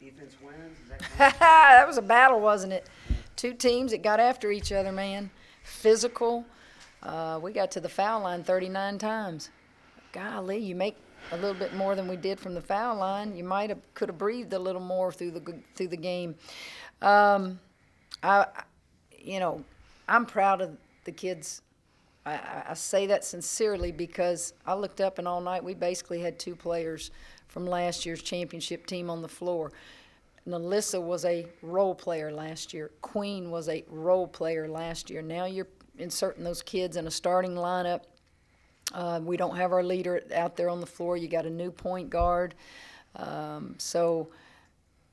Defense wins? Is that That was a battle, wasn't it? Two teams that got after each other, man. Physical. We got to the foul line 39 times. Golly, you make a little bit more than we did from the foul line. You could have breathed a little more through the game. I I'm proud of the kids. I say that sincerely because I looked up and all night we basically had two players from last year's championship team on the floor. Nalissa was a role player last year. Queen was a role player last year. Now you're inserting those kids in a starting lineup. We don't have our leader out there on the floor. You got a new point guard. So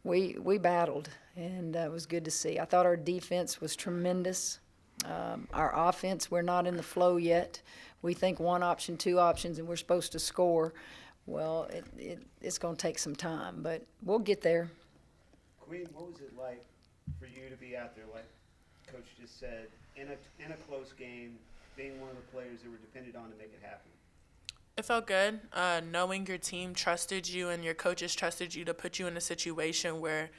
we battled, and it was good to see. I thought our defense was tremendous. Our offense, we're not in the flow yet. We think one option, two options, and we're supposed to score. Well, it's going to take some time, but we'll get there. Queen, what was it like for you to be out there, like Coach just said, in a close game, being one of the players that were depended on to make it happen? It felt good, knowing your team trusted you and your coaches trusted you to put you in a situation where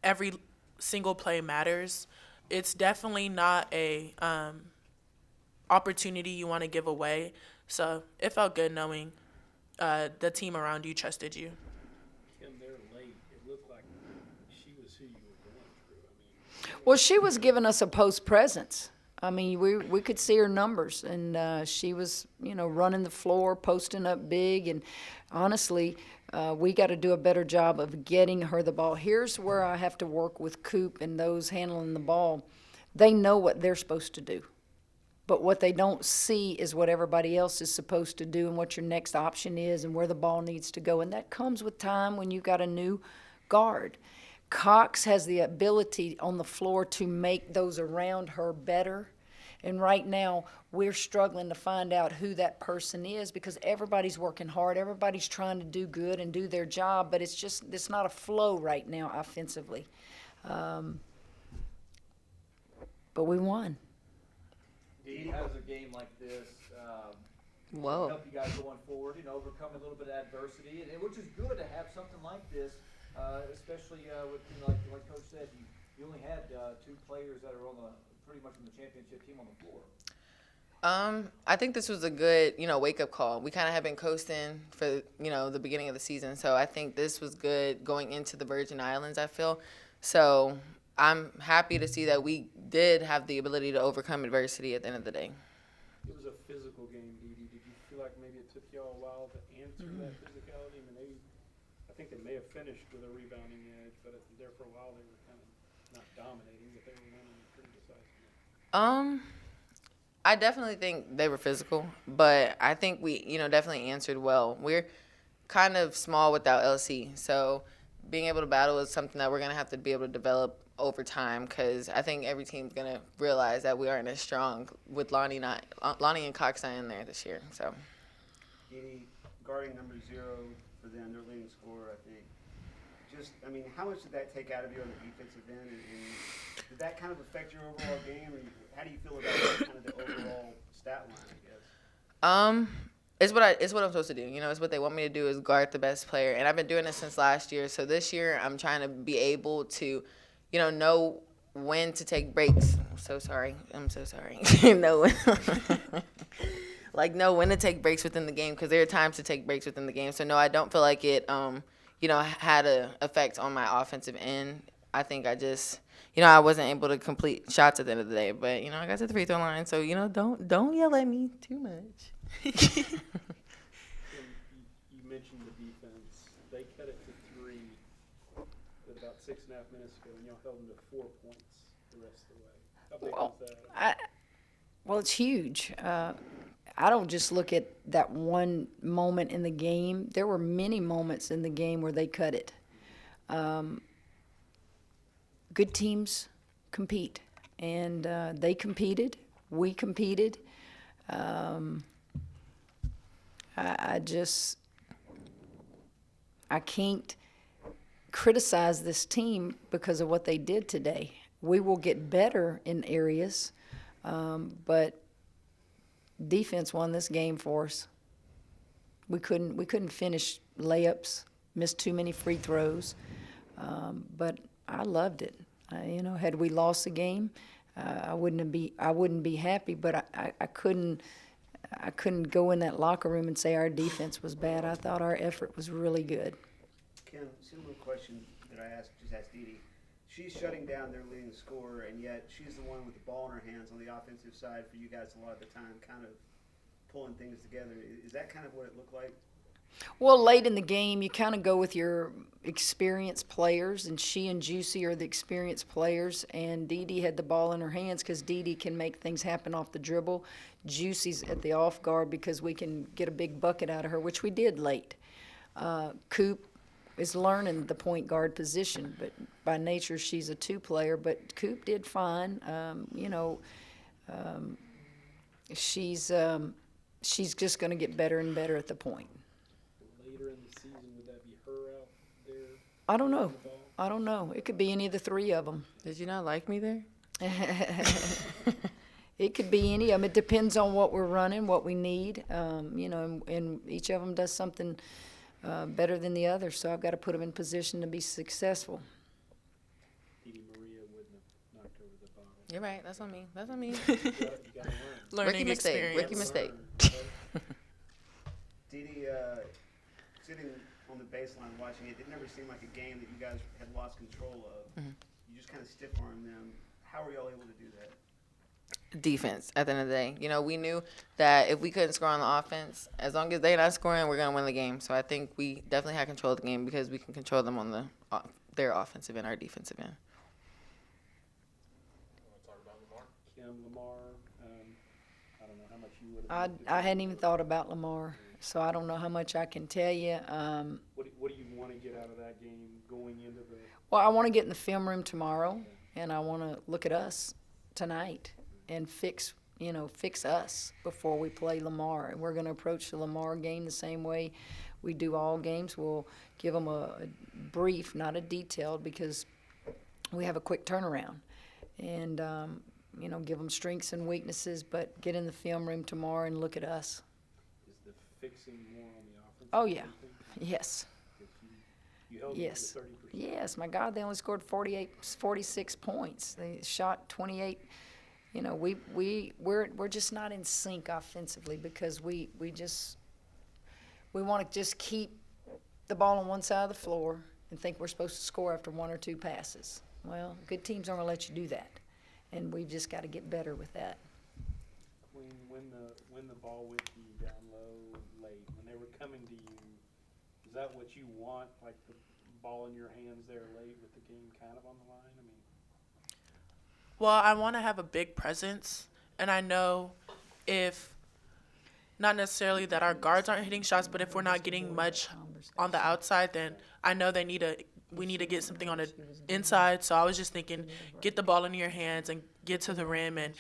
every single play matters. It's definitely not a opportunity you want to give away. So it felt good knowing the team around you trusted you. In there late, it looked like she was who you were going through. Well, she was giving us a post presence. I mean, we could see her numbers, and she was, running the floor, posting up big, and honestly, we got to do a better job of getting her the ball. Here's where I have to work with Coop and those handling the ball. They know what they're supposed to do, but what they don't see is what everybody else is supposed to do and what your next option is and where the ball needs to go, and that comes with time when you've got a new guard. Cox has the ability on the floor to make those around her better. And right now, we're struggling to find out who that person is because everybody's working hard. Everybody's trying to do good and do their job, but it's not a flow right now offensively. But we won. How does a game like this Whoa. help you guys going forward, overcome a little bit of adversity, and which is good to have something like this, especially with, like Coach said, you only had two players that are pretty much on the championship team on the floor. I think this was a good, wake-up call. We kind of have been coasting for, the beginning of the season. So I think this was good going into the Virgin Islands, I feel. So I'm happy to see that we did have the ability to overcome adversity at the end of the day. It was a physical game, Dee Dee. Did you feel like maybe it took y'all a while to answer that physicality? I think they may have finished with a rebounding edge, but there for a while they were kind of not dominating, but they were winning pretty decisively. I definitely think they were physical, but I think we, definitely answered well. We're kind of small without LC, so being able to battle is something that we're going to have to be able to develop over time because I think every team's going to realize that we aren't as strong with Lonnie and Cox not in there this year. So, Dee, guarding number 0 for the underleading scorer, I think. How much did that take out of you on the defensive end, and did that kind of affect your overall game, or how do you feel about kind of the overall stat line, I guess? It's what I'm supposed to do. It's what they want me to do is guard the best player, and I've been doing this since last year. So this year, I'm trying to be able to, know when to take breaks. I'm so sorry. know when to take breaks within the game because there are times to take breaks within the game. So no, I don't feel like it, had an effect on my offensive end. I think I just, I wasn't able to complete shots at the end of the day. But, I got to the free throw line. So, don't yell at me too much. You mentioned the defense. They cut it to 3 with about 6.5 minutes ago, and y'all held them to 4 points the rest of the way. How big was that? Well, it's huge. I don't just look at that one moment in the game. There were many moments in the game where they cut it. Good teams compete, and they competed. We competed. I can't criticize this team because of what they did today. We will get better in areas, but defense won this game for us. We couldn't finish layups, missed too many free throws. But I loved it. Had we lost the game, I wouldn't be happy. But I couldn't go in that locker room and say our defense was bad. I thought our effort was really good. Kim, similar question that I just asked Dee Dee. She's shutting down their leading scorer, and yet she's the one with the ball in her hands on the offensive side for you guys a lot of the time, kind of pulling things together. Is that kind of what it looked like? Well, late in the game, you kind of go with your experienced players, and she and Juicy are the experienced players, and Dee Dee had the ball in her hands because Dee Dee can make things happen off the dribble. Juicy's at the off guard because we can get a big bucket out of her, which we did late. Coop is learning the point guard position, but by nature she's a two-player, but Coop did fine. She's just going to get better and better at the point. Later in the season, would that be her out there? I don't know. on the ball? I don't know. It could be any of the three of them. Did you not like me there? It could be any of them. It depends on what we're running, what we need, and each of them does something better than the other. So I've got to put them in position to be successful. Dee Dee Maria wouldn't have knocked over the bottle. You're right. That's on me. That's on me. You gotta learn. Learning Rookie mistake. experience. Rookie mistake. Dee Dee, sitting on the baseline watching it never seemed like a game that you guys had lost control of. Mm-hmm. You just kind of stiff-armed them. How were y'all able to do that? Defense at the end of the day. We knew that if we couldn't score on the offense, as long as they're not scoring, we're going to win the game. So I think we definitely had control of the game because we can control them on their offensive end, our defensive end. Kim, Lamar, I don't know how much you would have. I hadn't even thought about Lamar, so I don't know how much I can tell you. What do you want to get out of that game going into the? Well, I want to get in the film room tomorrow, and I want to look at us tonight and fix us before we play Lamar. And we're going to approach the Lamar game the same way we do all games. We'll give them a brief, not a detailed, because we have a quick turnaround. And, give them strengths and weaknesses, but get in the film room tomorrow and look at us. Is the fixing more on the offense? Oh, yeah. Yes. You held Yes. them to 30%. Yes, my God, they only scored 46 points. They shot 28. We're just not in sync offensively because we want to just keep the ball on one side of the floor and think we're supposed to score after one or two passes. Well, good teams aren't going to let you do that, and we've just got to get better with that. Queen, when the ball went to you down low late, when they were coming to you, is that what you want, like the ball in your hands there late with the game kind of on the line? I mean, Well, I want to have a big presence, and I know if not necessarily that our guards aren't hitting shots, but if we're not getting much on the outside, then I know we need to get something on the inside. So I was just thinking, get the ball into your hands and get to the rim and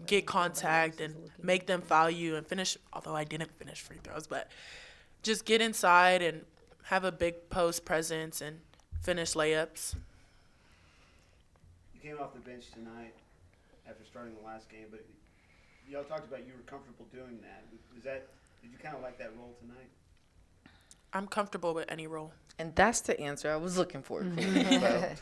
get contact and make them foul you and finish, although I didn't finish free throws, but just get inside and have a big post presence and finish layups. You came off the bench tonight after starting the last game, but y'all talked about you were comfortable doing that. Did you kind of like that role tonight? I'm comfortable with any role. And that's the answer I was looking for. So,